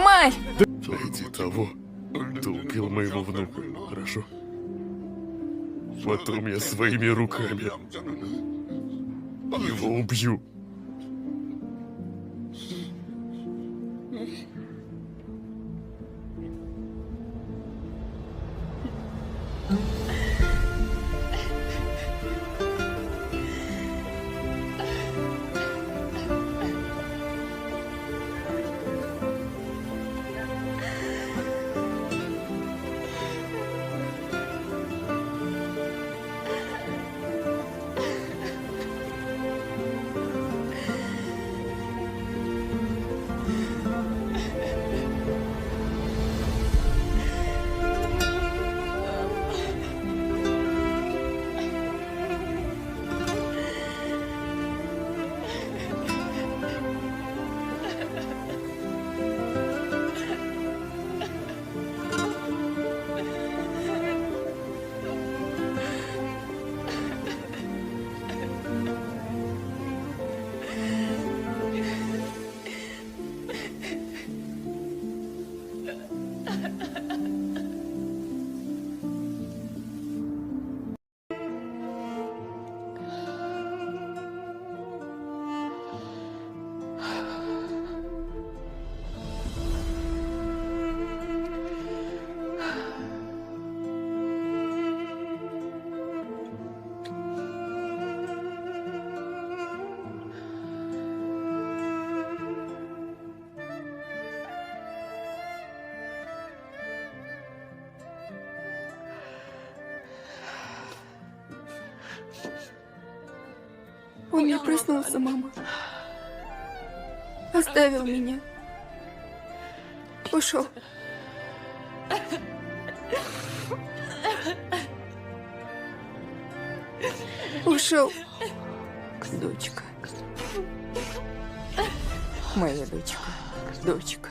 мать! Найди того, кто убил моего внука, хорошо? Потом я своими руками его убью. Он не проснулся, мама. Оставил меня. Ушел. Ушел. Дочка. Моя дочка. Дочка.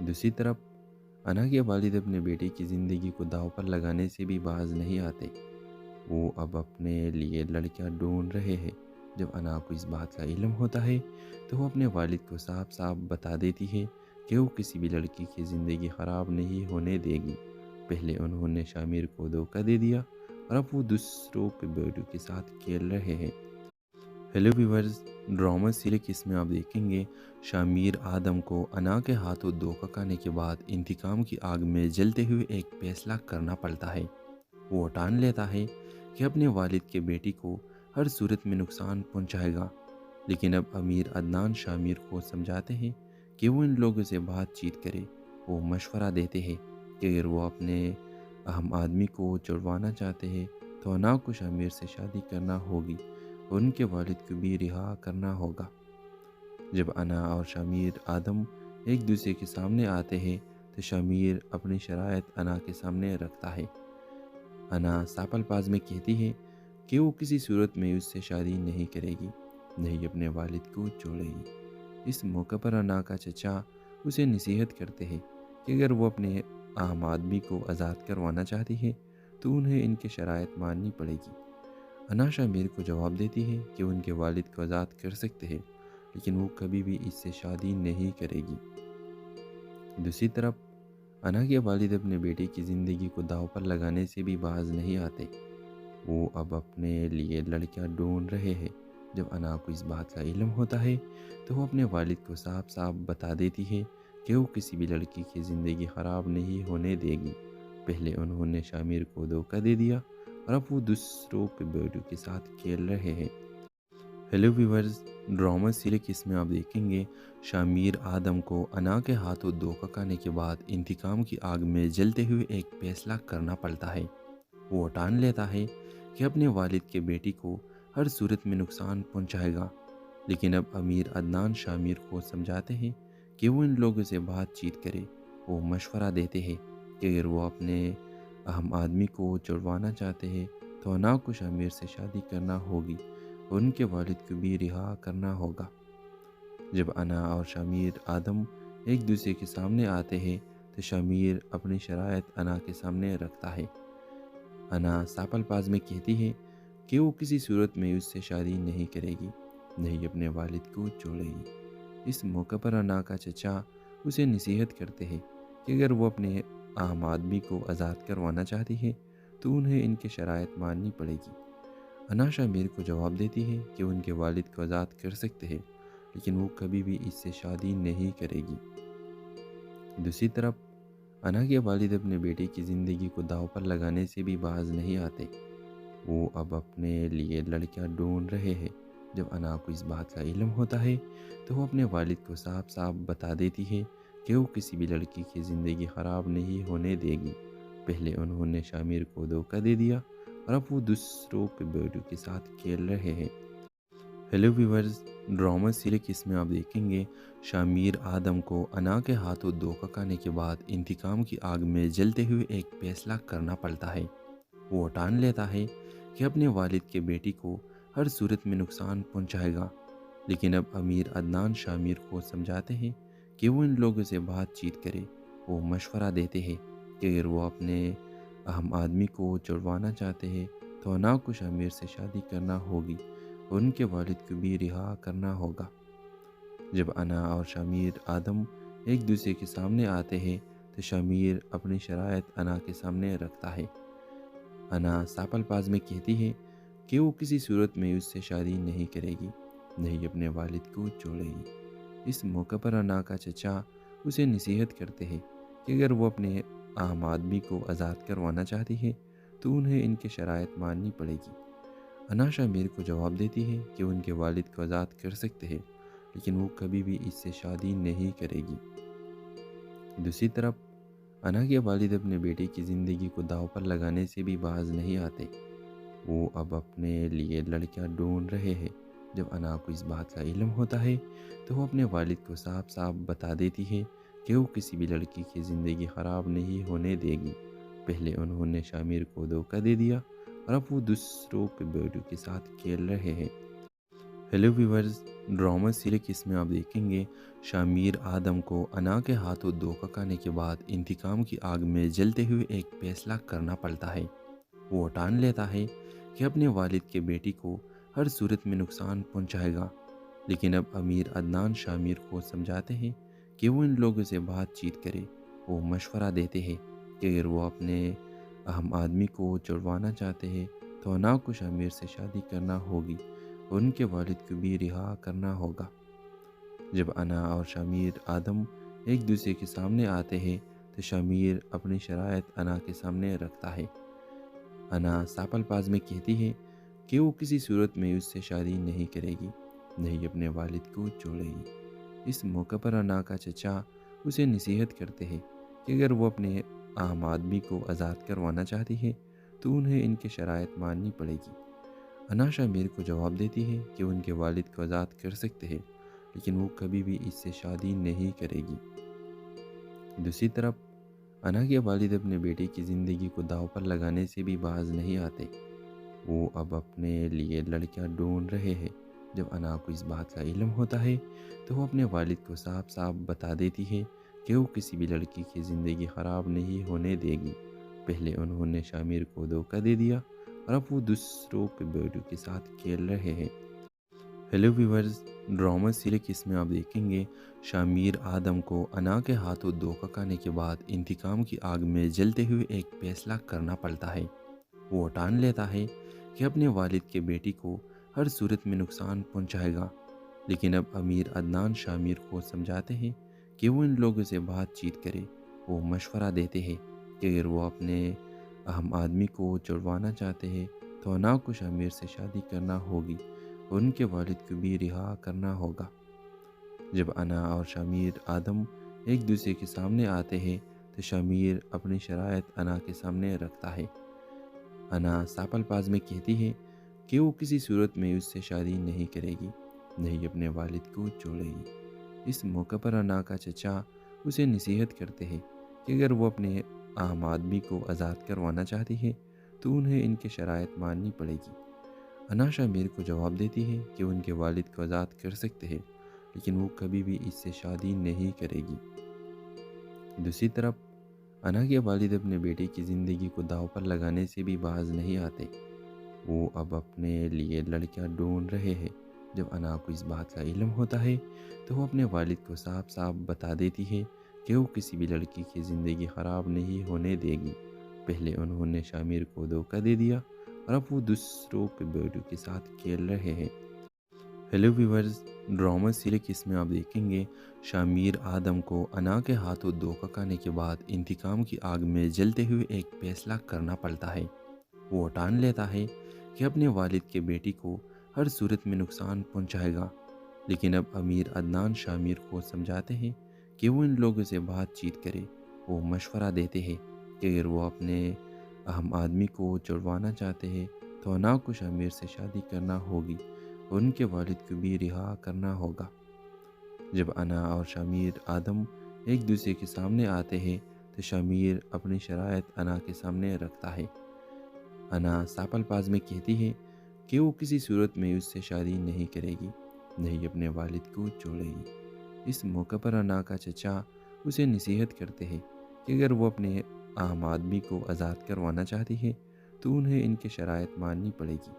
دوسری طرف انا کے والد اپنے بیٹے کی زندگی کو داؤ پر لگانے سے بھی باز نہیں آتے۔ وہ اب اپنے لیے لڑکیاں ڈھونڈ رہے ہیں۔ جب انا کو اس بات کا علم ہوتا ہے تو وہ اپنے والد کو صاف صاف بتا دیتی ہے کہ وہ کسی بھی لڑکی کی زندگی خراب نہیں ہونے دے گی۔ پہلے انہوں نے شامیر کو دھوکہ دے دیا اور اب وہ دوسروں کے بیٹوں کے ساتھ کھیل رہے ہیں۔ ہیلو ویورز، ڈرامہ سیریز اس میں آپ دیکھیں گے شامیر آدم کو انا کے ہاتھوں دھوکہ کھانے کے بعد انتقام کی آگ میں جلتے ہوئے ایک فیصلہ کرنا پڑتا ہے۔ وہ ٹان لیتا ہے کہ اپنے والد کے بیٹی کو ہر صورت میں نقصان پہنچائے گا، لیکن اب امیر عدنان شامیر کو سمجھاتے ہیں کہ وہ ان لوگوں سے بات چیت کرے۔ وہ مشورہ دیتے ہیں کہ اگر وہ اپنے اہم آدمی کو چھڑوانا چاہتے ہیں تو انا کو شامیر سے شادی کرنا ہوگی اور ان کے والد کو بھی رہا کرنا ہوگا۔ جب انا اور شامیر آدم ایک دوسرے کے سامنے آتے ہیں تو شامیر اپنی شرائط انا کے سامنے رکھتا ہے۔ انا صاف الفاظ میں کہتی ہے کہ وہ کسی صورت میں اس سے شادی نہیں کرے گی، نہیں اپنے والد کو چھوڑے گی۔ اس موقع پر انا کا چچا اسے نصیحت کرتے ہیں کہ اگر وہ اپنے اہم آدمی کو آزاد کروانا چاہتی ہے تو انہیں ان کے شرائط ماننی پڑے گی۔ انا شامیر کو جواب دیتی ہے کہ ان کے والد کو آزاد کر سکتے ہیں، لیکن وہ کبھی بھی اس سے شادی نہیں کرے گی۔ دوسری طرف انا کے والد اپنے بیٹے کی زندگی کو داؤ پر لگانے سے بھی باز نہیں آتے۔ وہ اب اپنے لیے لڑکیاں ڈھونڈ رہے ہیں۔ جب انا کو اس بات کا علم ہوتا ہے تو وہ اپنے والد کو صاف صاف بتا دیتی ہے کہ وہ کسی بھی لڑکی کی زندگی خراب نہیں ہونے دے گی۔ پہلے انہوں نے شامیر کو دھوکہ دے دیا اور اب وہ دوسروں کے بیٹوں کے ساتھ کھیل رہے ہیں۔ ہیلو ویورز، ڈرامہ سیریز اس میں آپ دیکھیں گے شامیر آدم کو انا کے ہاتھوں دھوکہ کھانے کے بعد انتقام کی آگ میں جلتے ہوئے ایک فیصلہ کرنا پڑتا ہے۔ وہ ٹان لیتا ہے کہ اپنے والد کے بیٹی کو ہر صورت میں نقصان پہنچائے گا، لیکن اب امیر عدنان شامیر کو سمجھاتے ہیں کہ وہ ان لوگوں سے بات چیت کرے۔ وہ مشورہ دیتے ہیں کہ اگر وہ اپنے اہم آدمی کو چھڑوانا چاہتے ہیں تو انا کو شامیر سے شادی کرنا ہوگی اور ان کے والد کو بھی رہا کرنا ہوگا۔ جب انا اور شامیر آدم ایک دوسرے کے سامنے آتے ہیں تو شامیر اپنی شرائط انا کے سامنے رکھتا ہے۔ انا صاف الفاظ میں کہتی ہے کہ وہ کسی صورت میں اس سے شادی نہیں کرے گی، نہیں اپنے والد کو چھوڑے گی۔ اس موقع پر انا کا چچا اسے نصیحت کرتے ہیں کہ اگر وہ اپنے اہم آدمی کو آزاد کروانا چاہتی ہے تو انہیں ان کے شرائط ماننی پڑے گی۔ انا شامیر کو جواب دیتی ہے کہ ان کے والد کو آزاد کر سکتے ہیں، لیکن وہ کبھی بھی اس سے شادی نہیں کرے گی۔ دوسری طرف انا کے والد اپنے بیٹے کی زندگی کو داؤ پر لگانے سے بھی باز نہیں آتے۔ وہ اب اپنے لیے لڑکیاں ڈھونڈ رہے ہیں۔ جب انا کو اس بات کا علم ہوتا ہے تو وہ اپنے والد کو صاف صاف بتا دیتی ہے کہ وہ کسی بھی لڑکی کی زندگی خراب نہیں ہونے دے گی۔ پہلے انہوں نے شامیر کو دھوکہ دے دیا اور اب وہ دوسروں کے بیٹوں کے ساتھ کھیل رہے ہیں۔ ہیلو ویورز، ڈرامہ سیریز اس میں آپ دیکھیں گے شامیر آدم کو انا کے ہاتھوں دھوکہ کھانے کے بعد انتقام کی آگ میں جلتے ہوئے ایک فیصلہ کرنا پڑتا ہے۔ وہ ٹان لیتا ہے کہ اپنے والد کے بیٹی کو ہر صورت میں نقصان پہنچائے گا، لیکن اب امیر عدنان شامیر کو سمجھاتے ہیں کہ وہ ان لوگوں سے بات چیت کرے۔ وہ مشورہ دیتے ہیں کہ اگر وہ اپنے اہم آدمی کو چھڑوانا چاہتے ہیں تو انا کو شامیر سے شادی کرنا ہوگی اور ان کے والد کو بھی رہا کرنا ہوگا۔ جب انا اور شامیر آدم ایک دوسرے کے سامنے آتے ہیں تو شامیر اپنی شرائط انا کے سامنے رکھتا ہے۔ انا صاف الفاظ میں کہتی ہے کہ وہ کسی صورت میں اس سے شادی نہیں کرے گی، نہیں اپنے والد کو چھوڑے گی۔ اس موقع پر انا کا چچا اسے نصیحت کرتے ہیں کہ اگر وہ اپنے اہم آدمی کو آزاد کروانا چاہتی ہے تو انہیں ان کے شرائط ماننی پڑے گی۔ انا شامیر کو جواب دیتی ہے کہ ان کے والد کو آزاد کر سکتے ہیں، لیکن وہ کبھی بھی اس سے شادی نہیں کرے گی۔ دوسری طرف انا کے والد اپنے بیٹے کی زندگی کو داؤ پر لگانے سے بھی باز نہیں آتے۔ وہ اب اپنے لیے لڑکیاں ڈھونڈ رہے ہیں۔ جب انا کو اس بات کا علم ہوتا ہے تو وہ اپنے والد کو صاف صاف بتا دیتی ہے کہ وہ کسی بھی لڑکی کی زندگی خراب نہیں ہونے دے گی۔ پہلے انہوں نے شامیر کو دھوکہ دے دیا اور اب وہ دوسروں کے بیٹوں کے ساتھ کھیل رہے ہیں۔ ہیلو ویورز، ڈرامہ سیریز اس میں آپ دیکھیں گے شامیر آدم کو انا کے ہاتھوں دھوکہ کھانے کے بعد انتقام کی آگ میں جلتے ہوئے ایک فیصلہ کرنا پڑتا ہے۔ وہ ٹان لیتا ہے کہ اپنے والد کے بیٹی کو ہر صورت میں نقصان پہنچائے گا، لیکن اب امیر عدنان شامیر کو سمجھاتے ہیں کہ وہ ان لوگوں سے بات چیت کرے۔ وہ مشورہ دیتے ہیں کہ اگر وہ اپنے اہم آدمی کو چھڑوانا چاہتے ہیں تو انا کو شامیر سے شادی کرنا ہوگی اور ان کے والد کو بھی رہا کرنا ہوگا۔ جب انا اور شامیر آدم ایک دوسرے کے سامنے آتے ہیں تو شامیر اپنی شرائط انا کے سامنے رکھتا ہے۔ انا صاف الفاظ میں کہتی ہے کہ وہ کسی صورت میں اس سے شادی نہیں کرے گی، نہیں اپنے والد کو چھوڑے گی۔ اس موقع پر انا کا چچا اسے نصیحت کرتے ہیں کہ اگر وہ اپنے اہم آدمی کو آزاد کروانا چاہتی ہے تو انہیں ان کے شرائط ماننی پڑے گی۔ انا شامیر کو جواب دیتی ہے کہ وہ ان کے والد کو آزاد کر سکتے ہیں، لیکن وہ کبھی بھی اس سے شادی نہیں کرے گی۔ دوسری طرف انا کے والد اپنے بیٹے کی زندگی کو داؤ پر لگانے سے بھی باز نہیں آتے۔ وہ اب اپنے لیے لڑکیاں ڈھونڈ رہے ہیں۔ جب انا کو اس بات کا علم ہوتا ہے تو وہ اپنے والد کو صاف صاف بتا دیتی ہے کہ وہ کسی بھی لڑکی کی زندگی خراب نہیں ہونے دے گی۔ پہلے انہوں نے شامیر کو دھوکہ دے دیا اور اب وہ دوسروں کے بیٹوں کے ساتھ کھیل رہے ہیں۔ ہیلو ویورز، ڈرامہ سیریز اس میں آپ دیکھیں گے شامیر آدم کو انا کے ہاتھوں دھوکہ کھانے کے بعد انتقام کی آگ میں جلتے ہوئے ایک فیصلہ کرنا پڑتا ہے۔ وہ ٹان لیتا ہے کہ اپنے والد کے بیٹی کو ہر صورت میں نقصان پہنچائے گا، لیکن اب امیر عدنان شامیر کو سمجھاتے ہیں کہ وہ ان لوگوں سے بات چیت کرے۔ وہ مشورہ دیتے ہیں کہ اگر وہ اپنے اہم آدمی کو چھڑوانا چاہتے ہیں تو انا کو شامیر سے شادی کرنا ہوگی اور ان کے والد کو بھی رہا کرنا ہوگا۔ جب انا اور شامیر آدم ایک دوسرے کے سامنے آتے ہیں تو شامیر اپنی شرائط انا کے سامنے رکھتا ہے۔ انا صاف الفاظ میں کہتی ہے کہ وہ کسی صورت میں اس سے شادی نہیں کرے گی، نہیں اپنے والد کو چھوڑے گی۔ اس موقع پر انا کا چچا اسے نصیحت کرتے ہیں کہ اگر وہ اپنے اہم آدمی کو آزاد کروانا چاہتی ہے تو انہیں ان کے شرائط ماننی پڑے گی۔ انا شامیر کو جواب دیتی ہے کہ وہ ان کے والد کو آزاد کر سکتے ہیں، لیکن وہ کبھی بھی اس سے شادی نہیں کرے گی۔ دوسری طرف انا کے والد اپنے بیٹے کی زندگی کو داؤ پر لگانے سے بھی باز نہیں آتے۔ وہ اب اپنے لیے لڑکیاں ڈھونڈ رہے ہیں۔ جب انا کو اس بات کا علم ہوتا ہے تو وہ اپنے والد کو صاف صاف بتا دیتی ہے کہ وہ کسی بھی لڑکی کی زندگی خراب نہیں ہونے دے گی۔ پہلے انہوں نے شامیر کو دھوکہ دے دیا اور اب وہ دوسروں کے بیٹوں کے ساتھ کھیل رہے ہیں۔ ہیلو ویورز، ڈرامہ سیریز اس میں آپ دیکھیں گے شامیر آدم کو انا کے ہاتھوں دھوکہ کھانے کے بعد انتقام کی آگ میں جلتے ہوئے ایک فیصلہ کرنا پڑتا ہے۔ وہ ٹان لیتا ہے کہ اپنے والد کے بیٹی کو ہر صورت میں نقصان پہنچائے گا، لیکن اب امیر عدنان شامیر کو سمجھاتے ہیں کہ وہ ان لوگوں سے بات چیت کرے۔ وہ مشورہ دیتے ہیں کہ اگر وہ اپنے اہم آدمی کو چھڑوانا چاہتے ہیں تو انا کو شامیر سے شادی کرنا ہوگی اور ان کے والد کو بھی رہا کرنا ہوگا۔ جب انا اور شامیر آدم ایک دوسرے کے سامنے آتے ہیں تو شامیر اپنی شرائط انا کے سامنے رکھتا ہے۔ انا صاف الفاظ میں کہتی ہے کہ وہ کسی صورت میں اس سے شادی نہیں کرے گی، نہیں اپنے والد کو چھوڑے گی۔ اس موقع پر انا کا چچا اسے نصیحت کرتے ہیں کہ اگر وہ اپنے اہم آدمی کو آزاد کروانا چاہتی ہے تو انہیں ان کے شرائط ماننی پڑے گی۔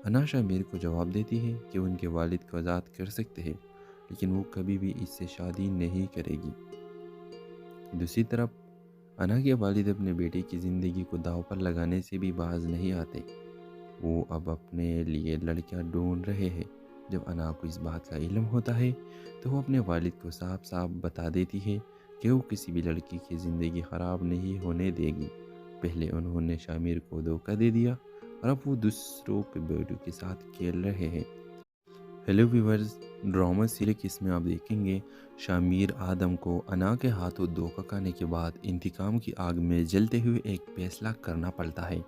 انا شامیر کو جواب دیتی ہے کہ وہ ان کے والد کو آزاد کر سکتے ہیں، لیکن وہ کبھی بھی اس سے شادی نہیں کرے گی۔ دوسری طرف انا کے والد اپنے بیٹے کی زندگی کو داؤ پر لگانے سے بھی باز نہیں آتے۔ وہ اب اپنے لیے لڑکیاں ڈھونڈ رہے ہیں۔ جب انا کو اس بات کا علم ہوتا ہے تو وہ اپنے والد کو صاف صاف بتا دیتی ہے کہ وہ کسی بھی لڑکی کی زندگی خراب نہیں ہونے دے گی۔ پہلے انہوں نے شامیر کو دھوکہ دے دیا اور اب وہ دوسروں کے بیٹوں کے ساتھ کھیل رہے ہیں۔ ہیلو ویورز، ڈرامہ سیریز اس میں آپ دیکھیں گے شامیر آدم کو انا کے ہاتھوں دھوکہ کھانے کے بعد انتقام کی آگ میں جلتے ہوئے ایک فیصلہ کرنا پڑتا ہے۔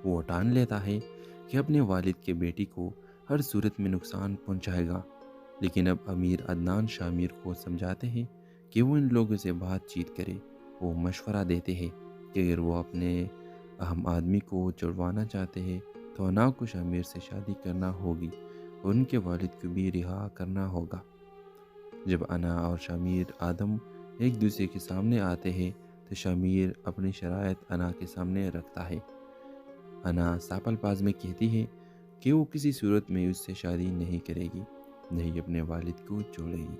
وہ ٹان لیتا ہے کہ اپنے والد کے بیٹی کو ہر صورت میں نقصان پہنچائے گا، لیکن اب امیر عدنان شامیر کو سمجھاتے ہیں کہ وہ ان لوگوں سے بات چیت کرے۔ وہ مشورہ دیتے ہیں کہ اگر وہ اپنے اہم آدمی کو چھڑوانا چاہتے ہیں تو انا کو شامیر سے شادی کرنا ہوگی اور ان کے والد کو بھی رہا کرنا ہوگا۔ جب انا اور شامیر آدم ایک دوسرے کے سامنے آتے ہیں تو شامیر اپنی شرائط انا کے سامنے رکھتا ہے۔ انا صاف الفاظ میں کہتی ہے کہ وہ کسی صورت میں اس سے شادی نہیں کرے گی، نہیں اپنے والد کو چھوڑے گی۔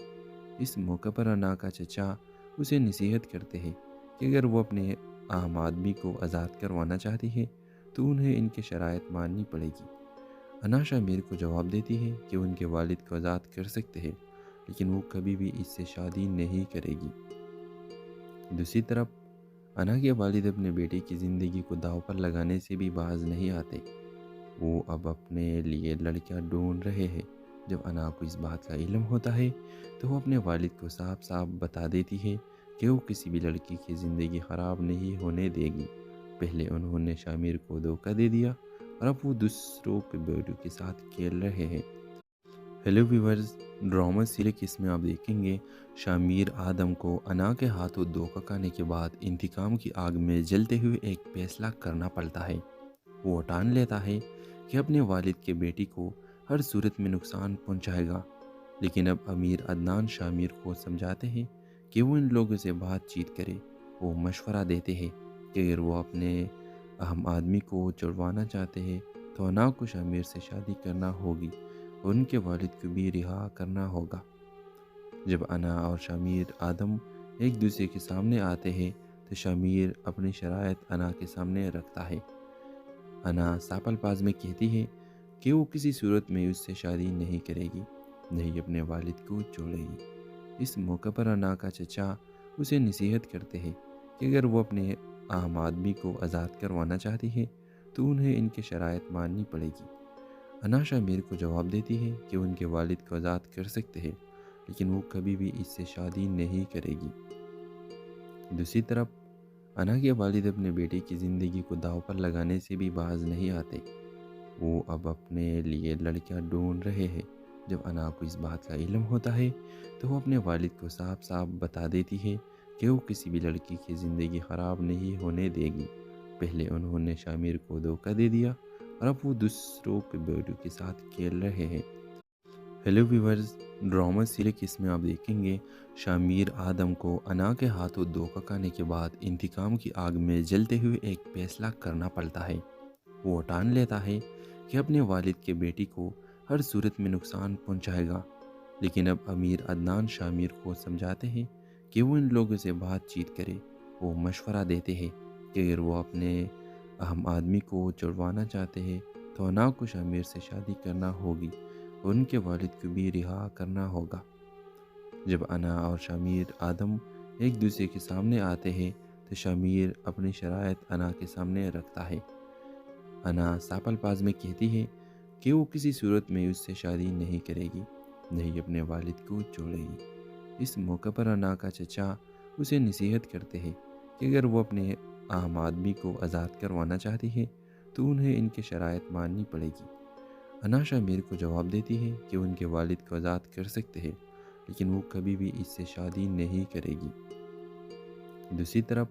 اس موقع پر انا کا چچا اسے نصیحت کرتے ہیں کہ اگر وہ اپنے اہم آدمی کو آزاد کروانا چاہتی ہے تو انہیں ان کے شرائط ماننی پڑے گی۔ انا شامیر کو جواب دیتی ہے کہ وہ ان کے والد کو آزاد کر سکتے ہیں لیکن وہ کبھی بھی اس سے شادی نہیں کرے گی۔ دوسری طرف انا کے والد اپنے بیٹے کی زندگی کو داؤ پر لگانے سے بھی باز نہیں آتے۔ وہ اب اپنے لیے لڑکیاں ڈھونڈ رہے ہیں۔ جب انا کو اس بات کا علم ہوتا ہے تو وہ اپنے والد کو صاف صاف بتا دیتی ہے کہ وہ کسی بھی لڑکی کی زندگی خراب نہیں ہونے دے گی۔ پہلے انہوں نے شامیر کو دھوکہ دے دیا اور اب وہ دوسروں کے بیٹوں کے ساتھ کھیل رہے ہیں۔ ہیلو ویورز، ڈرامہ سیریز اس میں آپ دیکھیں گے شامیر آدم کو انا کے ہاتھوں دھوکہ کھانے کے بعد انتقام کی آگ میں جلتے ہوئے ایک فیصلہ کرنا پڑتا ہے۔ وہ ٹان لیتا ہے کہ اپنے والد کے بیٹی کو ہر صورت میں نقصان پہنچائے گا، لیکن اب امیر عدنان شامیر کو سمجھاتے ہیں کہ وہ ان لوگوں سے بات چیت کرے۔ وہ مشورہ دیتے ہیں کہ اگر وہ اپنے اہم آدمی کو چھڑوانا چاہتے ہیں تو انا کو شامیر سے شادی کرنا ہوگی اور ان کے والد کو بھی رہا کرنا ہوگا۔ جب انا اور شامیر آدم ایک دوسرے کے سامنے آتے ہیں تو شامیر اپنی شرائط انا کے سامنے رکھتا ہے۔ انا صاف الفاظ میں کہتی ہے کہ وہ کسی صورت میں اس سے شادی نہیں کرے گی، نہیں اپنے والد کو چھوڑے گی۔ اس موقع پر انا کا چچا اسے نصیحت کرتے ہیں کہ اگر وہ اپنے اہم آدمی کو آزاد کروانا چاہتی ہے تو انہیں ان کے شرائط ماننی پڑے گی۔ انا شامیر کو جواب دیتی ہے کہ وہ ان کے والد کو آزاد کر سکتے ہیں لیکن وہ کبھی بھی اس سے شادی نہیں کرے گی۔ دوسری طرف انا کے والد اپنے بیٹے کی زندگی کو داؤ پر لگانے سے بھی باز نہیں آتے۔ وہ اب اپنے لیے لڑکیاں ڈھونڈ رہے ہیں۔ جب انا کو اس بات کا علم ہوتا ہے تو وہ اپنے والد کو صاف صاف بتا دیتی ہے کہ وہ کسی بھی لڑکی کی زندگی خراب نہیں ہونے دے گی۔ پہلے انہوں نے شامیر کو دھوکہ دے دیا اور اب وہ دوسروں کے بیٹوں کے ساتھ کھیل رہے ہیں۔ ہیلو ویورز، ڈرامہ سیریز اس میں آپ دیکھیں گے شامیر آدم کو انا کے ہاتھوں دھوکہ کھانے کے بعد انتقام کی آگ میں جلتے ہوئے ایک فیصلہ کرنا پڑتا ہے۔ وہ ٹان لیتا ہے کہ اپنے والد کے بیٹی کو ہر صورت میں نقصان پہنچائے گا، لیکن اب امیر عدنان شامیر کو سمجھاتے ہیں کہ وہ ان لوگوں سے بات چیت کرے۔ وہ مشورہ دیتے ہیں کہ اگر وہ اپنے اہم آدمی کو چھڑوانا چاہتے ہیں تو انا کو شامیر سے شادی کرنا ہوگی اور ان کے والد کو بھی رہا کرنا ہوگا۔ جب انا اور شامیر آدم ایک دوسرے کے سامنے آتے ہیں تو شامیر اپنی شرائط انا کے سامنے رکھتا ہے۔ انا صاف الفاظ میں کہتی ہے کہ وہ کسی صورت میں اس سے شادی نہیں کرے گی، نہیں اپنے والد کو چھوڑے گی۔ اس موقع پر انا کا چچا اسے نصیحت کرتے ہیں کہ اگر وہ اپنے اہم آدمی کو آزاد کروانا چاہتی ہے تو انہیں ان کے شرائط ماننی پڑے گی۔ انا شامیر کو جواب دیتی ہے کہ وہ ان کے والد کو آزاد کر سکتے ہیں لیکن وہ کبھی بھی اس سے شادی نہیں کرے گی۔ دوسری طرف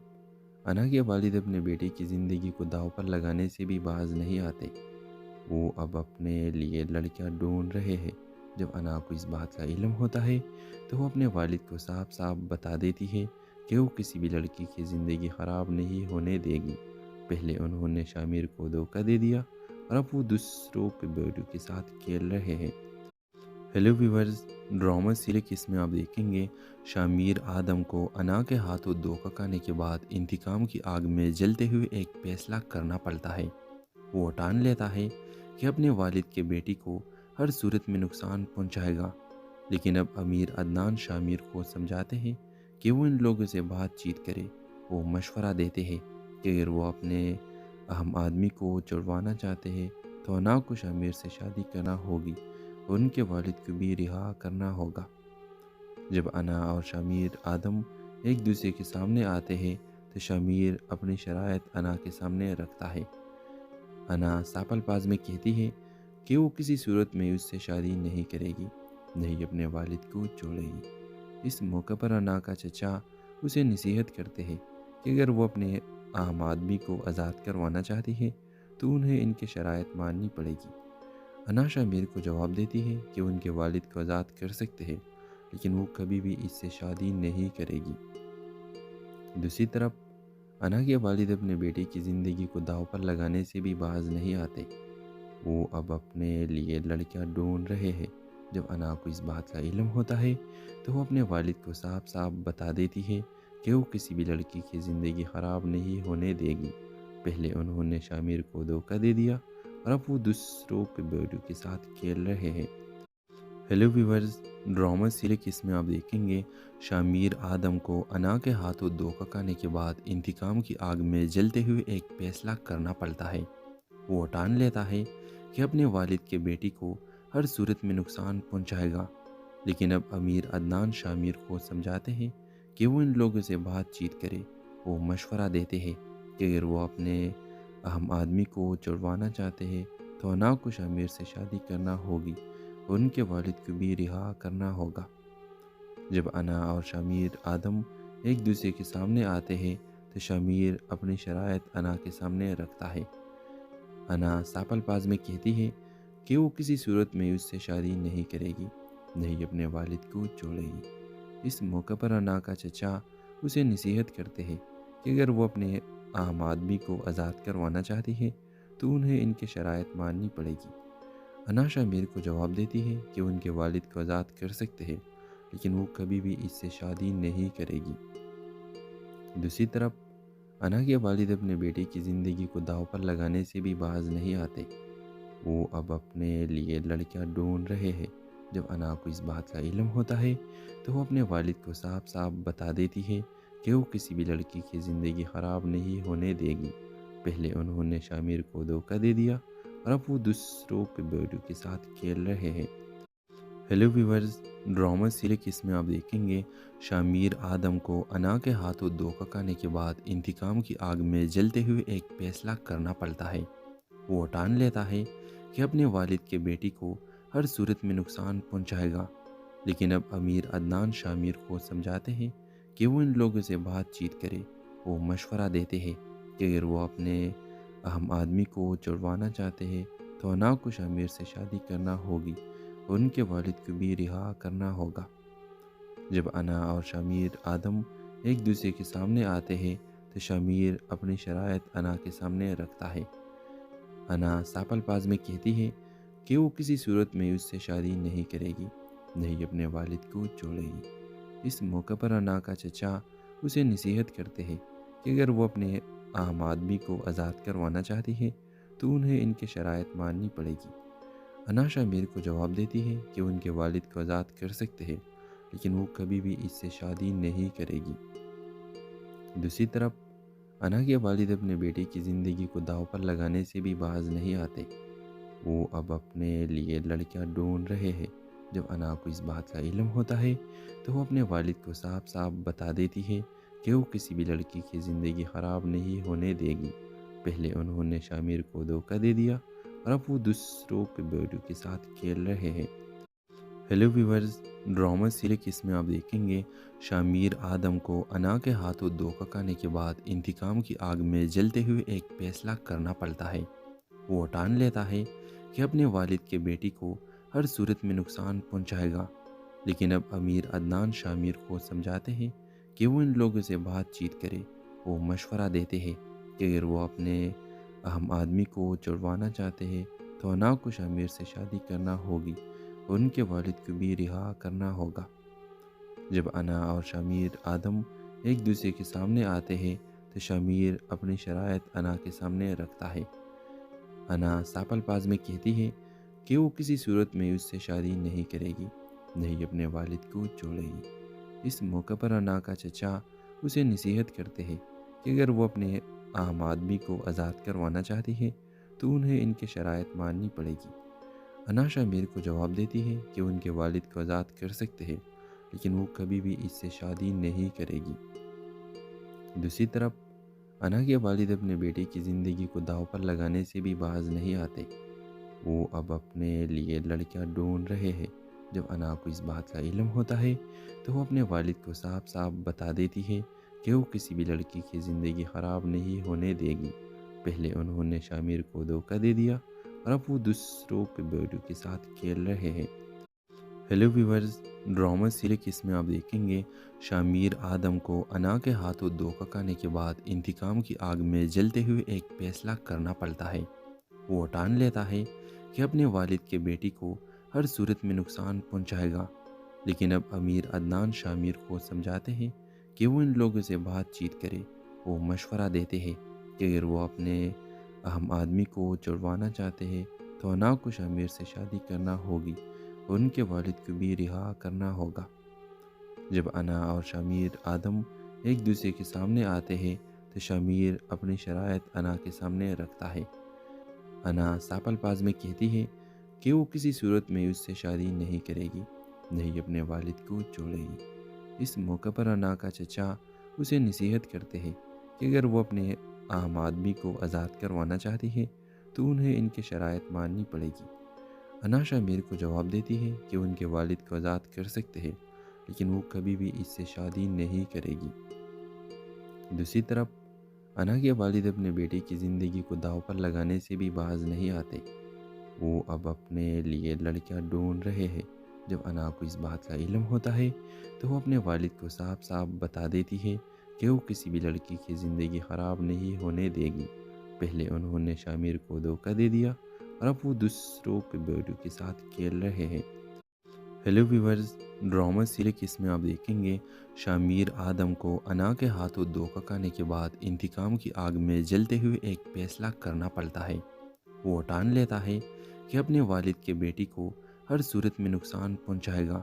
انا کے والد اپنے بیٹے کی زندگی کو داؤ پر لگانے سے بھی باز نہیں آتے۔ وہ اب اپنے لیے لڑکیاں ڈھونڈ رہے ہیں۔ جب انا کو اس بات کا علم ہوتا ہے تو وہ اپنے والد کو صاف صاف بتا دیتی ہے کہ وہ کسی بھی لڑکی کی زندگی خراب نہیں ہونے دے گی۔ پہلے انہوں نے شامیر کو دھوکہ دے دیا اور اب وہ دوسروں کے بیٹوں کے ساتھ کھیل رہے ہیں۔ ہیلو ویورز، ڈرامہ سیریز اس میں آپ دیکھیں گے شامیر آدم کو انا کے ہاتھوں دھوکہ کھانے کے بعد انتقام کی آگ میں جلتے ہوئے ایک فیصلہ کرنا پڑتا ہے۔ وہ ٹان لیتا ہے کہ اپنے والد کے بیٹی کو ہر صورت میں نقصان پہنچائے گا، لیکن اب امیر عدنان شامیر کو سمجھاتے ہیں کہ وہ ان لوگوں سے بات چیت کرے۔ وہ مشورہ دیتے ہیں کہ اگر وہ اپنے اہم آدمی کو چھڑوانا چاہتے ہیں تو انا کو شامیر سے شادی کرنا ہوگی اور ان کے والد کو بھی رہا کرنا ہوگا۔ جب انا اور شامیر آدم ایک دوسرے کے سامنے آتے ہیں تو شامیر اپنی شرائط انا کے سامنے رکھتا ہے۔ انا صاف الفاظ میں کہتی ہے کہ وہ کسی صورت میں اس سے شادی نہیں کرے گی، نہیں اپنے والد کو چھوڑے گی۔ اس موقع پر انا کا چچا اسے نصیحت کرتے ہیں کہ اگر وہ اپنے اہم آدمی کو آزاد کروانا چاہتی ہے تو انہیں ان کے شرائط ماننی پڑے گی۔ انا شامیر کو جواب دیتی ہے کہ ان کے والد کو آزاد کر سکتے ہیں، لیکن وہ کبھی بھی اس سے شادی نہیں کرے گی۔ دوسری طرف انا کے والد اپنے بیٹے کی زندگی کو داؤ پر لگانے سے بھی باز نہیں آتے۔ وہ اب اپنے لیے لڑکیاں ڈھونڈ رہے ہیں۔ جب انا کو اس بات کا علم ہوتا ہے تو وہ اپنے والد کو صاف صاف بتا دیتی ہے کہ وہ کسی بھی لڑکی کی زندگی خراب نہیں ہونے دے گی۔ پہلے انہوں نے شامیر کو دھوکہ دے دیا اور اب وہ دوسروں کے بیٹوں کے ساتھ کھیل رہے ہیں۔ ہیلو ویورز، ڈرامہ سیریز میں آپ دیکھیں گے شامیر آدم کو انا کے ہاتھوں دھوکہ کھانے کے بعد انتقام کی آگ میں جلتے ہوئے ایک فیصلہ کرنا پڑتا ہے۔ وہ ٹان لیتا ہے کہ اپنے والد کے بیٹی کو ہر صورت میں نقصان پہنچائے گا، لیکن اب امیر عدنان شامیر کو سمجھاتے ہیں کہ وہ ان لوگوں سے بات چیت کرے۔ وہ مشورہ دیتے ہیں کہ اگر وہ اپنے اہم آدمی کو چھڑوانا چاہتے ہیں تو انا کو شامیر سے شادی کرنا ہوگی اور ان کے والد کو بھی رہا کرنا ہوگا۔ جب انا اور شامیر آدم ایک دوسرے کے سامنے آتے ہیں تو شامیر اپنی شرائط انا کے سامنے رکھتا ہے۔ انا ساپل پاز میں کہتی ہے کہ وہ کسی صورت میں اس سے شادی نہیں کرے گی، نہیں اپنے والد کو چھوڑے گی۔ اس موقع پر انا کا چچا اسے نصیحت کرتے ہیں کہ اگر وہ اپنے اہم آدمی کو آزاد کروانا چاہتی ہے تو انہیں ان کے شرائط ماننی پڑے گی۔ انا شامیر کو جواب دیتی ہے کہ ان کے والد کو آزاد کر سکتے ہیں، لیکن وہ کبھی بھی اس سے شادی نہیں کرے گی۔ دوسری طرف انا کے والد اپنے بیٹے کی زندگی کو داؤ پر لگانے سے بھی باز نہیں آتے۔ وہ اب اپنے لیے لڑکیاں ڈھونڈ رہے ہیں۔ جب انا کو اس بات کا علم ہوتا ہے تو وہ اپنے والد کو صاف صاف بتا دیتی ہے کہ وہ کسی بھی لڑکی کی زندگی خراب نہیں ہونے دے گی۔ پہلے انہوں نے شامیر کو دھوکہ دے دیا اور اب وہ دوسروں کے بیٹوں کے ساتھ کھیل رہے ہیں۔ ہیلو ویورز، ڈرامہ سیریز میں آپ دیکھیں گے شامیر آدم کو انا کے ہاتھوں دھوکہ کھانے کے بعد انتقام کی آگ میں جلتے ہوئے ایک فیصلہ کرنا پڑتا ہے۔ وہ ٹان لیتا ہے کہ اپنے والد کے بیٹی کو ہر صورت میں نقصان پہنچائے گا، لیکن اب امیر عدنان شامیر کو سمجھاتے ہیں کہ وہ ان لوگوں سے بات چیت کرے۔ وہ مشورہ دیتے ہیں کہ اگر وہ اپنے اہم آدمی کو چھڑوانا چاہتے ہیں تو انا کو شامیر سے شادی کرنا ہوگی اور ان کے والد کو بھی رہا کرنا ہوگا۔ جب انا اور شامیر آدم ایک دوسرے کے سامنے آتے ہیں تو شامیر اپنی شرائط انا کے سامنے رکھتا ہے۔ انا ساپل پاز میں کہتی ہے کہ وہ کسی صورت میں اس سے شادی نہیں کرے گی، نہیں اپنے والد کو چھوڑے گی۔ اس موقع پر انا کا چچا اسے نصیحت کرتے ہیں کہ اگر وہ اپنے اہم آدمی کو آزاد کروانا چاہتی ہے تو انہیں ان کے شرائط ماننی پڑے گی۔ انا شامیر کو جواب دیتی ہے کہ ان کے والد کو آزاد کر سکتے ہیں، لیکن وہ کبھی بھی اس سے شادی نہیں کرے گی۔ دوسری طرف انا کے والد اپنے بیٹے کی زندگی کو داؤ پر لگانے سے بھی باز نہیں آتے۔ وہ اب اپنے لیے لڑکیاں ڈھونڈ رہے ہیں۔ جب انا کو اس بات کا علم ہوتا ہے تو وہ اپنے والد کو صاف صاف بتا دیتی ہے کہ وہ کسی بھی لڑکی کی زندگی خراب نہیں ہونے دے گی۔ پہلے انہوں نے شامیر کو دھوکہ دے دیا اور اب وہ دوسروں کے بیٹوں کے ساتھ کھیل رہے ہیں۔ ہیلو ویورز، ڈرامہ سیریز میں آپ دیکھیں گے شامیر آدم کو انا کے ہاتھوں دھوکہ کھانے کے بعد انتقام کی آگ میں جلتے ہوئے ایک فیصلہ کرنا پڑتا ہے۔ وہ ٹان لیتا ہے کہ اپنے والد کے بیٹی کو ہر صورت میں نقصان پہنچائے گا، لیکن اب امیر عدنان شامیر کو سمجھاتے ہیں کہ وہ ان لوگوں سے بات چیت کرے۔ وہ مشورہ دیتے ہیں کہ اگر وہ اپنے اہم آدمی کو چھڑوانا چاہتے ہیں تو انا کو شامیر سے شادی کرنا ہوگی اور ان کے والد کو بھی رہا کرنا ہوگا۔ جب انا اور شامیر آدم ایک دوسرے کے سامنے آتے ہیں تو شامیر اپنی شرائط انا کے سامنے رکھتا ہے۔ انا ساپل پاز میں کہتی ہے کہ وہ کسی صورت میں اس سے شادی نہیں کرے گی، نہیں اپنے والد کو چھوڑے گی۔ اس موقع پر انا کا چچا اسے نصیحت کرتے ہیں کہ اگر وہ اپنے اہم آدمی کو آزاد کروانا چاہتی ہے تو انہیں ان کے شرائط ماننی پڑے گی۔ انا شامیر کو جواب دیتی ہے کہ ان کے والد کو آزاد کر سکتے ہیں، لیکن وہ کبھی بھی اس سے شادی نہیں کرے گی۔ دوسری طرف انا کے والد اپنے بیٹے کی زندگی کو داؤ پر لگانے سے بھی باز نہیں آتے۔ وہ اب اپنے لیے لڑکیاں ڈھونڈ رہے ہیں۔ جب انا کو اس بات کا علم ہوتا ہے تو وہ اپنے والد کو صاف صاف بتا دیتی ہے کہ وہ کسی بھی لڑکی کی زندگی خراب نہیں ہونے دے گی۔ پہلے انہوں نے شامیر کو دھوکہ دے دیا اور اب وہ دوسروں کے بیٹوں کے ساتھ کھیل رہے ہیں۔ ہیلو ویورز، ڈرامہ سیریز اس میں آپ دیکھیں گے شامیر آدم کو انا کے ہاتھوں دھوکہ کھانے کے بعد انتقام کی آگ میں جلتے ہوئے ایک فیصلہ کرنا پڑتا ہے۔ وہ ٹان لیتا ہے کہ اپنے والد کے بیٹی کو ہر صورت میں نقصان پہنچائے گا، لیکن اب امیر عدنان شامیر کو سمجھاتے ہیں کہ وہ ان لوگوں سے بات چیت کرے۔ وہ مشورہ دیتے ہیں کہ اگر وہ اپنے اہم آدمی کو چھڑوانا چاہتے ہیں تو انا کو شامیر سے شادی کرنا ہوگی اور ان کے والد کو بھی رہا کرنا ہوگا۔ جب انا اور شامیر آدم ایک دوسرے کے سامنے آتے ہیں تو شامیر اپنی شرائط انا کے سامنے رکھتا ہے۔ انا صاف الفاظ میں کہتی ہے کہ وہ کسی صورت میں اس سے شادی نہیں کرے گی، نہیں اپنے والد کو چھوڑے گی۔ اس موقع پر انا کا چچا اسے نصیحت کرتے ہیں کہ اگر وہ اپنے اہم آدمی کو آزاد کروانا چاہتی ہے تو انہیں ان کی شرائط ماننی پڑے گی۔ انا شامیر کو جواب دیتی ہے کہ ان کے والد کو آزاد کر سکتے ہیں، لیکن وہ کبھی بھی اس سے شادی نہیں کرے گی۔ دوسری طرف انا کے والد اپنے بیٹے کی زندگی کو داؤ پر لگانے سے بھی باز نہیں آتے۔ وہ اب اپنے لیے لڑکیاں ڈھونڈ رہے ہیں۔ جب انا کو اس بات کا علم ہوتا ہے تو وہ اپنے والد کو صاف صاف بتا دیتی ہے کہ وہ کسی بھی لڑکی کی زندگی خراب نہیں ہونے دے گی۔ پہلے انہوں نے شامیر کو دھوکہ دے دیا اور اب وہ دوسروں کے بیٹوں کے ساتھ کھیل رہے ہیں۔ ہیلو ویورز، ڈرامہ سیریز اس میں آپ دیکھیں گے شامیر آدم کو انا کے ہاتھوں دھوکہ کھانے کے بعد انتقام کی آگ میں جلتے ہوئے ایک فیصلہ کرنا پڑتا ہے۔ وہ ٹان لیتا ہے کہ اپنے والد کے بیٹی کو ہر صورت میں نقصان پہنچائے گا،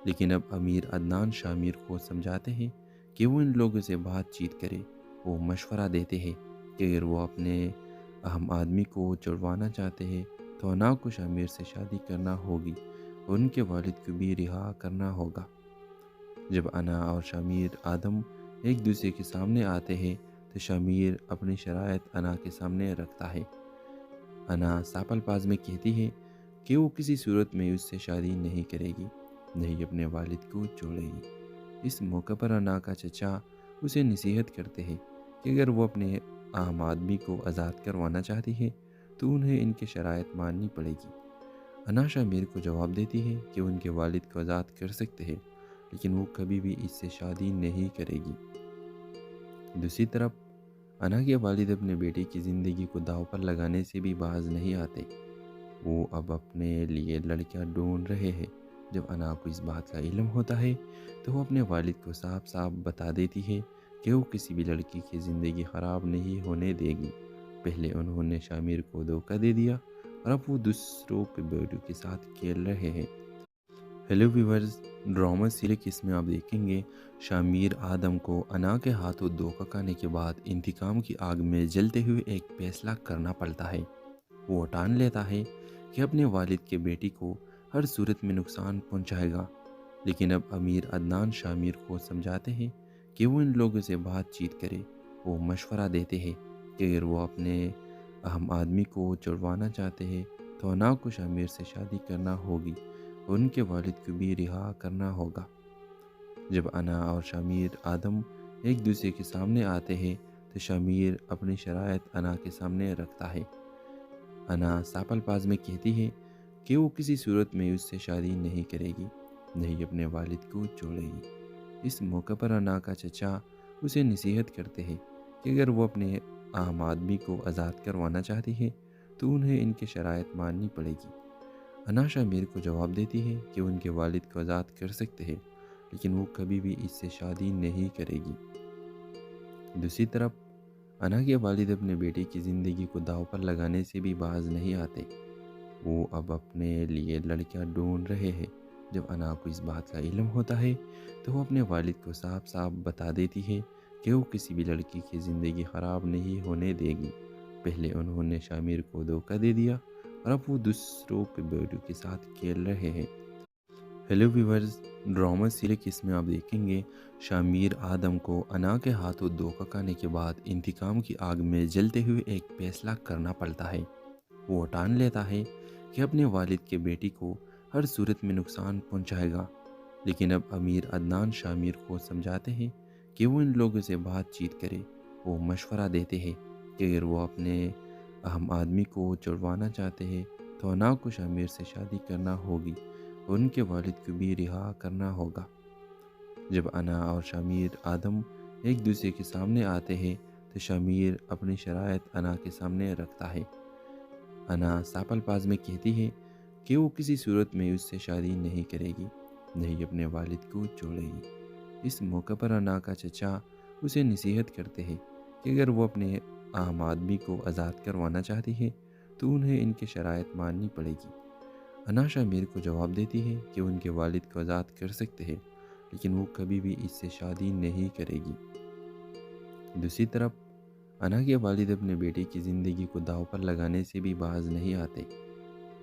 لیکن اب امیر عدنان شامیر کو سمجھاتے ہیں کہ وہ ان لوگوں سے بات چیت کرے۔ وہ مشورہ دیتے ہیں کہ اگر وہ اپنے اہم آدمی کو چھڑوانا چاہتے ہیں تو انا کو شامیر سے شادی کرنا ہوگی اور ان کے والد کو بھی رہا کرنا ہوگا۔ جب انا اور شامیر آدم ایک دوسرے کے سامنے آتے ہیں تو شامیر اپنی شرائط انا کے سامنے رکھتا ہے۔ انا صاف الفاظ میں کہتی ہے کہ وہ کسی صورت میں اس سے شادی نہیں کرے گی، نہیں اپنے والد کو چھوڑے گی۔ اس موقع پر انا کا چچا اسے نصیحت کرتے ہیں کہ اگر وہ اپنے اہم آدمی کو آزاد کروانا چاہتی ہے تو انہیں ان کی شرائط ماننی پڑے گی۔ انا شامیر کو جواب دیتی ہے کہ ان کے والد کو آزاد کر سکتے ہیں، لیکن وہ کبھی بھی اس سے شادی نہیں کرے گی۔ دوسری طرف انا کے والد اپنے بیٹے کی زندگی کو داؤ پر لگانے سے بھی باز نہیں آتے۔ وہ اب اپنے لیے لڑکیاں ڈھونڈ رہے ہیں۔ جب انا کو اس بات کا علم ہوتا ہے تو وہ اپنے والد کو صاف صاف بتا دیتی ہے کہ وہ کسی بھی لڑکی کی زندگی خراب نہیں ہونے دے گی۔ پہلے انہوں نے شامیر کو دھوکہ دے دیا اور اب وہ دوسروں کے بیٹوں کے ساتھ کھیل رہے ہیں۔ ہیلو ویورز، ڈرامہ سیریز اس میں آپ دیکھیں گے شامیر آدم کو انا کے ہاتھوں دھوکہ کھانے کے بعد انتقام کی آگ میں جلتے ہوئے ایک فیصلہ کرنا پڑتا ہے۔ وہ ٹان لیتا ہے کہ اپنے والد کے بیٹی کو ہر صورت میں نقصان پہنچائے گا، لیکن اب امیر عدنان شامیر کو سمجھاتے ہیں کہ وہ ان لوگوں سے بات چیت کرے۔ وہ مشورہ دیتے ہیں کہ اگر وہ اپنے اہم آدمی کو آزاد کروانا چاہتی ہے تو انہیں ان کی شرائط ماننی پڑے گی۔ انا شامیر کو جواب دیتی ہے کہ ان کے والد کو آزاد کر سکتے ہیں، لیکن وہ کبھی بھی اس سے شادی نہیں کرے گی۔ دوسری طرف انا کے والد اپنے بیٹے کی زندگی کو داؤ پر لگانے سے بھی باز نہیں آتے۔ وہ اب اپنے لیے لڑکیاں ڈھونڈ رہے ہیں۔ جب انا کو اس بات کا علم ہوتا ہے تو شامیر اپنے شرائط انا کے سامنے رکھتا ہے۔ انا صاف الفاظ میں کہتی ہے کہ وہ کسی صورت میں اس سے شادی نہیں کرے گی، نہیں اپنے والد کو چھوڑے گی۔ اس موقع پر انا کا چچا اسے نصیحت کرتے ہیں کہ اگر وہ اپنے اہم آدمی کو آزاد کروانا چاہتی ہے تو انہیں ان کی شرائط ماننی پڑے گی۔ اہم آدمی کو چھڑوانا چاہتے ہیں تو انا کو شامیر سے شادی کرنا ہوگی اور ان کے والد کو بھی رہا کرنا ہوگا۔ جب انا اور شامیر آدم ایک دوسرے کے سامنے آتے ہیں تو شامیر اپنی شرائط انا کے سامنے رکھتا ہے۔ انا صاف الفاظ میں کہتی ہے کہ وہ کسی صورت میں اس سے شادی نہیں کرے گی، نہیں اپنے والد کو چھوڑے گی۔ اس موقع پر انا کا چچا اسے نصیحت کرتے ہیں کہ اگر وہ اپنے اہم آدمی کو آزاد کروانا چاہتی ہے تو انہیں ان کی شرائط ماننی پڑے گی۔ انا شامیر کو جواب دیتی ہے کہ ان کے والد کو آزاد کر سکتے ہیں، لیکن وہ کبھی بھی اس سے شادی نہیں کرے گی۔ دوسری طرف انا کے والد اپنے بیٹے کی زندگی کو داؤ پر لگانے سے بھی باز نہیں آتے۔ وہ اب اپنے لیے لڑکیاں ڈھونڈ رہے ہیں۔ جب انا کو اس بات کا علم ہوتا ہے تو وہ اپنے والد کو صاف صاف بتا دیتی ہے کہ وہ کسی بھی لڑکی کی زندگی خراب نہیں ہونے دے گی۔ پہلے انہوں نے شامیر کو دھوکہ دے دیا اور اب وہ دوسروں کے بیٹوں کے ساتھ کھیل رہے ہیں۔ ہیلو ویورز، ڈرامہ سیریز اس میں آپ دیکھیں گے شامیر آدم کو انا کے ہاتھوں دھوکہ کھانے کے بعد انتقام کی آگ میں جلتے ہوئے ایک فیصلہ کرنا پڑتا ہے۔ وہ ٹان لیتا ہے کہ اپنے والد کے بیٹی کو ہر صورت میں نقصان پہنچائے گا، لیکن اب امیر عدنان شامیر کو سمجھاتے ہیں کہ وہ ان لوگوں سے بات چیت کرے۔ وہ مشورہ دیتے ہیں کہ اگر وہ اپنے اہم آدمی کو چھڑوانا چاہتے ہیں تو انا کو شامیر سے شادی کرنا ہوگی اور ان کے والد کو بھی رہا کرنا ہوگا۔ جب انا اور شامیر آدم ایک دوسرے کے سامنے آتے ہیں تو شامیر اپنی شرائط انا کے سامنے رکھتا ہے۔ انا ساپ الفاظ میں کہتی ہے کہ وہ کسی صورت میں اس سے شادی نہیں کرے گی، نہیں اپنے والد کو چھوڑے گی۔ اس موقع پر انا کا چچا اسے نصیحت کرتے ہیں کہ اگر وہ اپنے اہم آدمی کو آزاد کروانا چاہتی ہے تو انہیں ان کی شرائط ماننی پڑے گی۔ انا شامیر کو جواب دیتی ہے کہ ان کے والد کو آزاد کر سکتے ہیں لیکن وہ کبھی بھی اس سے شادی نہیں کرے گی۔ دوسری طرف انا کے والد اپنے بیٹے کی زندگی کو داؤ پر لگانے سے بھی باز نہیں آتے۔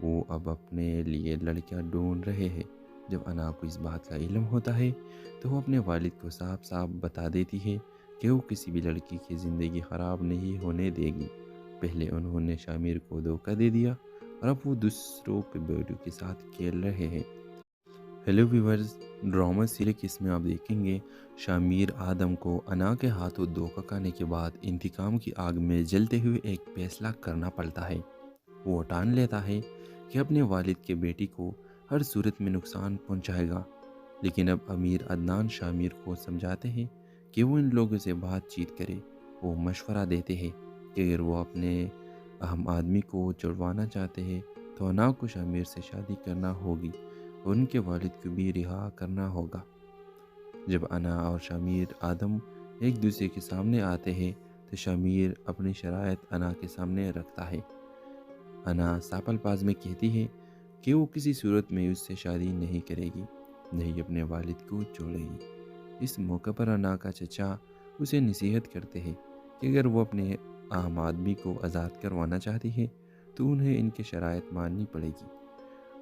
وہ اب اپنے لیے لڑکیاں ڈھونڈ رہے ہیں۔ جب انا کو اس بات کا علم ہوتا ہے تو وہ اپنے والد کو صاف صاف بتا دیتی ہے کہ وہ کسی بھی لڑکی کی زندگی خراب نہیں ہونے دے گی۔ پہلے انہوں نے شامیر کو دھوکہ دے دیا اور اب وہ دوسروں کے بیٹوں کے ساتھ کھیل رہے ہیں۔ ہیلو ویورز، ڈرامہ سیریز اس میں آپ دیکھیں گے شامیر آدم کو انا کے ہاتھوں دھوکہ کھانے کے بعد انتقام کی آگ میں جلتے ہوئے ایک فیصلہ کرنا پڑتا ہے۔ وہ ٹان لیتا ہے کہ اپنے والد کے بیٹی کو ہر صورت میں نقصان پہنچائے گا، لیکن اب امیر عدنان شامیر کو سمجھاتے ہیں کہ وہ ان لوگوں سے بات چیت کرے۔ وہ مشورہ دیتے ہیں کہ اگر وہ اپنے اہم آدمی کو چھڑوانا چاہتے ہیں تو انا کو شامیر سے شادی کرنا ہوگی اور ان کے والد کو بھی رہا کرنا ہوگا۔ جب انا اور شامیر آدم ایک دوسرے کے سامنے آتے ہیں تو شامیر اپنی شرائط انا کے سامنے رکھتا ہے۔ انا صاف الفاظ میں کہتی ہے کہ وہ کسی صورت میں اس سے شادی نہیں کرے گی، نہیں اپنے والد کو چھوڑے گی۔ اس موقع پر انا کا چچا اسے نصیحت کرتے ہیں کہ اگر وہ اپنے اہم آدمی کو آزاد کروانا چاہتی ہے تو انہیں ان کی شرائط ماننی پڑے گی۔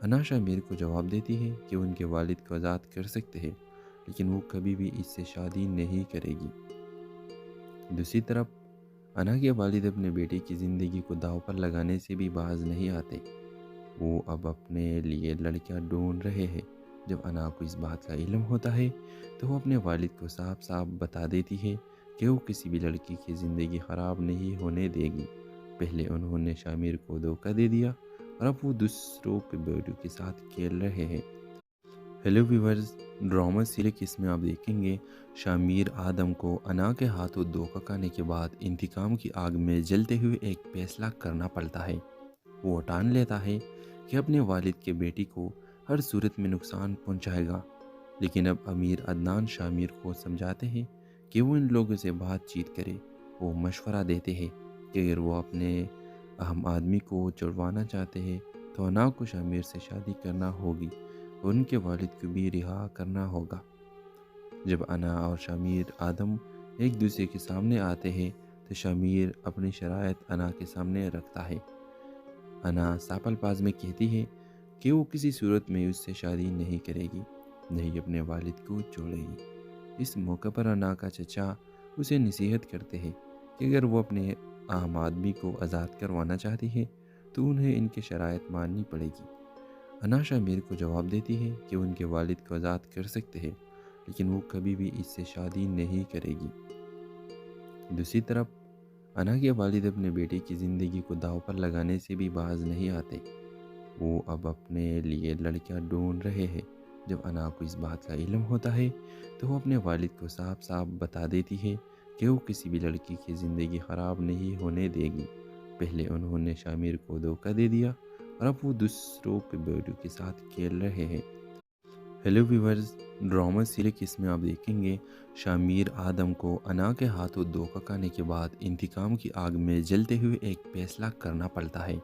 انا شامیر کو جواب دیتی ہے کہ ان کے والد کو آزاد کر سکتے ہیں لیکن وہ کبھی بھی اس سے شادی نہیں کرے گی۔ دوسری طرف انا کے والد اپنے بیٹے کی زندگی کو داؤ پر لگانے سے بھی باز نہیں آتے۔ وہ اب اپنے لیے لڑکیاں ڈھونڈ رہے ہیں۔ جب انا کو اس بات کا علم ہوتا ہے تو وہ اپنے والد کو صاف صاف بتا دیتی ہے کہ وہ کسی بھی لڑکی کی زندگی خراب نہیں ہونے دے گی۔ پہلے انہوں نے شامیر کو دھوکہ دے دیا اور اب وہ دوسروں کے بیٹوں کے ساتھ کھیل رہے ہیں۔ ہیلو ویورز، ڈرامہ سیریز اس میں آپ دیکھیں گے شامیر آدم کو انا کے ہاتھوں دھوکہ کھانے کے بعد انتقام کی آگ میں جلتے ہوئے ایک فیصلہ کرنا پڑتا ہے۔ وہ ٹان لیتا ہے کہ اپنے والد کے بیٹی کو ہر صورت میں نقصان پہنچائے گا، لیکن اب امیر عدنان شامیر کو سمجھاتے ہیں کہ وہ ان لوگوں سے بات چیت کرے۔ وہ مشورہ دیتے ہیں کہ اگر وہ اپنے اہم آدمی کو چھڑوانا چاہتے ہیں تو انا کو شامیر سے شادی کرنا ہوگی اور ان کے والد کو بھی رہا کرنا ہوگا۔ جب انا اور شامیر آدم ایک دوسرے کے سامنے آتے ہیں تو شامیر اپنی شرائط انا کے سامنے رکھتا ہے۔ انا صاف الفاظ میں کہتی ہے کہ وہ کسی صورت میں اس سے شادی نہیں کرے گی، نہیں اپنے والد کو چھوڑے گی۔ اس موقع پر انا کا چچا اسے نصیحت کرتے ہیں کہ اگر وہ اپنے اہم آدمی کو آزاد کروانا چاہتی ہے تو انہیں ان کی شرائط ماننی پڑے گی۔ انا شامیر کو جواب دیتی ہے کہ ان کے والد کو آزاد کر سکتے ہیں لیکن وہ کبھی بھی اس سے شادی نہیں کرے گی۔ دوسری طرف انا کے والد اپنے بیٹے کی زندگی کو داؤ پر لگانے سے بھی باز نہیں آتے۔ وہ اب اپنے لیے لڑکیاں ڈھونڈ رہے ہیں۔ جب انا کو اس بات کا علم ہوتا ہے تو وہ اپنے والد کو صاف صاف بتا دیتی ہے کہ وہ کسی بھی لڑکی کی زندگی خراب نہیں ہونے دے گی۔ پہلے انہوں نے شامیر کو دھوکہ دے دیا اور اب وہ دوسروں کے بیٹوں کے ساتھ کھیل رہے ہیں۔ ہیلو ویورز، ڈرامہ سیریز اس میں آپ دیکھیں گے شامیر آدم کو انا کے ہاتھوں دھوکہ کھانے کے بعد انتقام کی آگ میں جلتے ہوئے ایک فیصلہ کرنا پڑتا ہے۔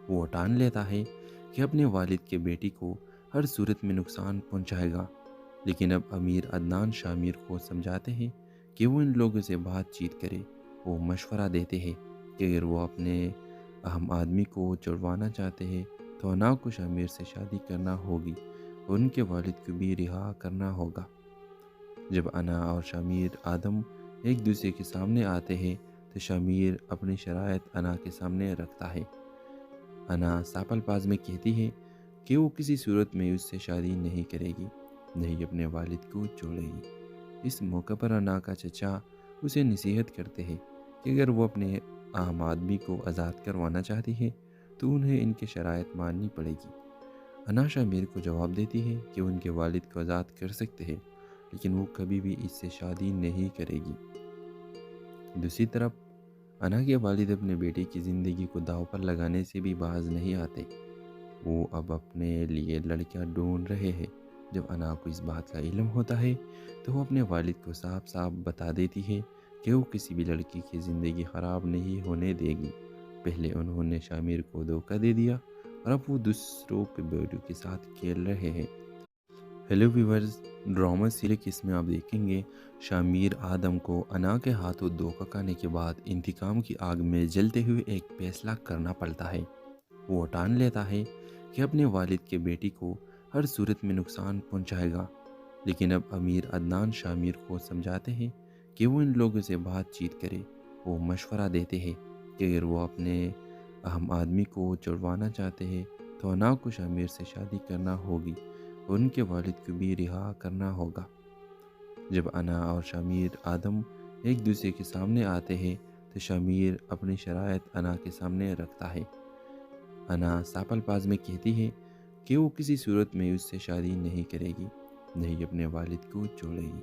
وہ ٹان لیتا ہے کہ اپنے والد کے بیٹی کو ہر صورت میں نقصان پہنچائے گا، لیکن اب امیر عدنان شامیر کو سمجھاتے ہیں کہ وہ ان لوگوں سے بات چیت کرے۔ وہ مشورہ دیتے ہیں کہ اگر وہ اپنے اہم آدمی کو چھڑوانا چاہتے ہیں تو انا کو شامیر سے شادی کرنا ہوگی اور ان کے والد کو بھی رہا کرنا ہوگا۔ جب انا اور شامیر آدم ایک دوسرے کے سامنے آتے ہیں تو شامیر اپنی شرائط انا کے سامنے رکھتا ہے۔ انا صاف الفاظ میں کہتی ہے کہ وہ کسی صورت میں اس سے شادی نہیں کرے گی، نہیں اپنے والد کو چھوڑے گی۔ اس موقع پر انا کا چچا اسے نصیحت کرتے ہیں کہ اگر وہ اپنے عام آدمی کو آزاد کروانا چاہتی ہے تو انہیں ان کی شرائط ماننی پڑے گی۔ انا شامیر کو جواب دیتی ہے کہ ان کے والد کو آزاد کر سکتے ہیں لیکن وہ کبھی بھی اس سے شادی نہیں کرے گی۔ دوسری طرف انا کے والد اپنے بیٹے کی زندگی کو داؤ پر لگانے سے بھی باز نہیں آتے۔ وہ اب اپنے لیے لڑکیاں ڈھونڈ رہے ہیں۔ جب انا کو اس بات کا علم ہوتا ہے تو وہ اپنے والد کو صاف صاف بتا دیتی ہے کہ وہ کسی بھی لڑکی کی زندگی خراب نہیں ہونے دے گی۔ پہلے انہوں نے شامیر کو دھوکہ دے دیا اور اب وہ دوسروں کے بیٹوں کے ساتھ کھیل رہے ہیں۔ ہیلو ویورز، ڈرامہ سیریز میں آپ دیکھیں گے شامیر آدم کو انا کے ہاتھوں دھوکہ کھانے کے بعد انتقام کی آگ میں جلتے ہوئے ایک فیصلہ کرنا پڑتا ہے۔ وہ ٹان لیتا ہے کہ اپنے والد کے بیٹی کو ہر صورت میں نقصان پہنچائے گا، لیکن اب امیر عدنان شامیر کو سمجھاتے ہیں کہ وہ ان لوگوں سے بات چیت کرے۔ وہ مشورہ دیتے ہیں کہ اگر وہ اپنے اہم آدمی کو چھڑوانا چاہتے ہیں تو انا کو شامیر سے شادی کرنا ہوگی اور ان کے والد کو بھی رہا کرنا ہوگا۔ جب انا اور شامیر آدم ایک دوسرے کے سامنے آتے ہیں تو شامیر اپنی شرائط انا کے سامنے رکھتا ہے۔ انا صاف الفاظ میں کہتی ہے کہ وہ کسی صورت میں اس سے شادی نہیں کرے گی، نہیں اپنے والد کو چھوڑے گی۔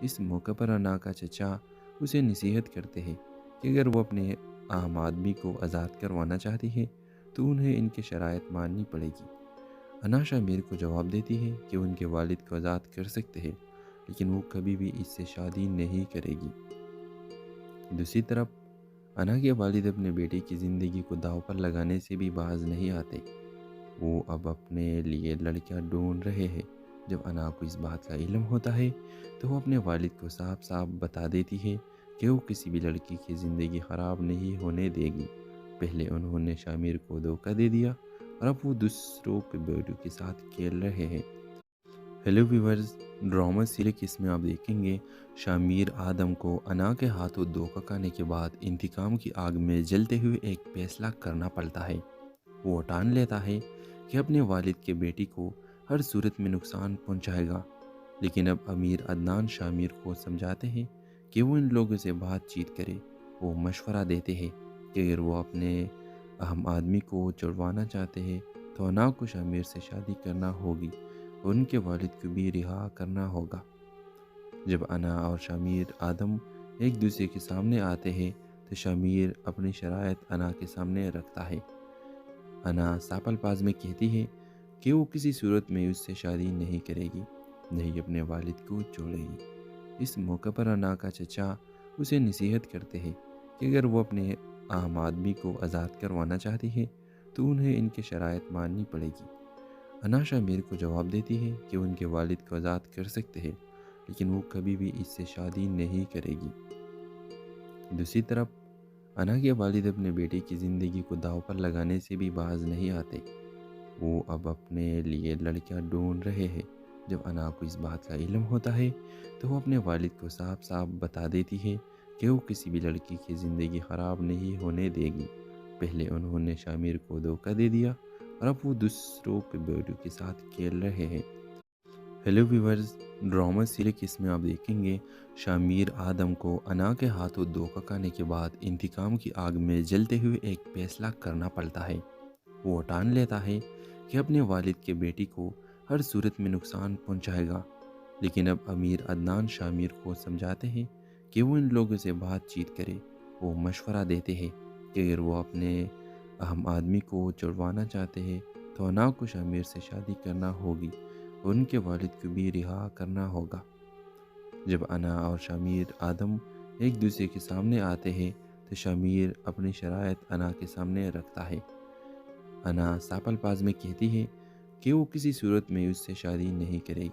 اس موقع پر انا کا چچا اسے نصیحت کرتے ہیں کہ اگر وہ اپنے اہم آدمی کو آزاد کروانا چاہتی ہے تو انہیں ان کی شرائط ماننی پڑے گی۔ انا شامیر کو جواب دیتی ہے کہ ان کے والد کو آزاد کر سکتے ہیں لیکن وہ کبھی بھی اس سے شادی نہیں کرے گی۔ دوسری طرف انا کے والد اپنے بیٹے کی زندگی کو داؤ پر لگانے سے بھی باز نہیں آتے۔ وہ اب اپنے لیے لڑکیاں ڈھونڈ رہے ہیں۔ جب انا کو اس بات کا علم ہوتا ہے تو وہ اپنے والد کو صاف صاف بتا دیتی ہے کہ وہ کسی بھی لڑکی کی زندگی خراب نہیں ہونے دے گی۔ پہلے انہوں نے شامیر کو دھوکہ دے دیا اور اب وہ دوسروں کے بیٹوں کے ساتھ کھیل رہے ہیں۔ ہیلو ویورز، ڈرامہ سیریز میں آپ دیکھیں گے شامیر آدم کو انا کے ہاتھوں دھوکہ کھانے کے بعد انتقام کی آگ میں جلتے ہوئے ایک فیصلہ کرنا پڑتا ہے۔ وہ ٹان لیتا ہے کہ اپنے والد کے بیٹی کو ہر صورت میں نقصان پہنچائے گا، لیکن اب امیر عدنان شامیر کو سمجھاتے ہیں کہ وہ ان لوگوں سے بات چیت کرے۔ وہ مشورہ دیتے ہیں کہ اگر وہ اپنے اہم آدمی کو چھڑوانا چاہتے ہیں تو انا کو شامیر سے شادی کرنا ہوگی اور ان کے والد کو بھی رہا کرنا ہوگا۔ جب انا اور شامیر آدم ایک دوسرے کے سامنے آتے ہیں تو شامیر اپنی شرائط انا کے سامنے رکھتا ہے۔ انا صاف الفاظ میں کہتی ہے کہ وہ کسی صورت میں اس سے شادی نہیں کرے گی، نہیں اپنے والد کو چھوڑے گی۔ اس موقع پر انا کا چچا اسے نصیحت کرتے ہیں کہ اگر وہ اپنے اہم آدمی کو آزاد کروانا چاہتی ہے تو انہیں ان کی شرائط ماننی پڑے گی۔ انا شامیر کو جواب دیتی ہے کہ ان کے والد کو آزاد کر سکتے ہیں لیکن وہ کبھی بھی اس سے شادی نہیں کرے گی۔ دوسری طرف انا کے والد اپنے بیٹے کی زندگی کو داؤ پر لگانے سے بھی باز نہیں آتے۔ وہ اب اپنے لیے لڑکیاں ڈھونڈ رہے ہیں۔ جب انا کو اس بات کا علم ہوتا ہے تو وہ اپنے والد کو صاف صاف بتا دیتی ہے کہ وہ کسی بھی لڑکی کی زندگی خراب نہیں ہونے دے گی۔ پہلے انہوں نے شامیر کو دھوکہ دے دیا اور اب وہ دوسروں کے بیٹوں کے ساتھ کھیل رہے ہیں۔ ہیلو ویورز، ڈرامہ سیریز میں آپ دیکھیں گے شامیر آدم کو انا کے ہاتھوں دھوکہ کھانے کے بعد انتقام کی آگ میں جلتے ہوئے ایک فیصلہ کرنا پڑتا ہے۔ وہ ٹان لیتا ہے کہ اپنے والد کے بیٹی کو ہر صورت میں نقصان پہنچائے گا، لیکن اب امیر عدنان شامیر کو سمجھاتے ہیں کہ وہ ان لوگوں سے بات چیت کرے۔ وہ مشورہ دیتے ہیں کہ اگر وہ اپنے اہم آدمی کو چھڑوانا چاہتے ہیں تو انا کو شامیر سے شادی کرنا ہوگی اور ان کے والد کو بھی رہا کرنا ہوگا۔ جب انا اور شامیر آدم ایک دوسرے کے سامنے آتے ہیں تو شامیر اپنی شرائط انا کے سامنے رکھتا ہے۔ انا صاف الفاظ میں کہتی ہے کہ وہ کسی صورت میں اس سے شادی نہیں کرے گی،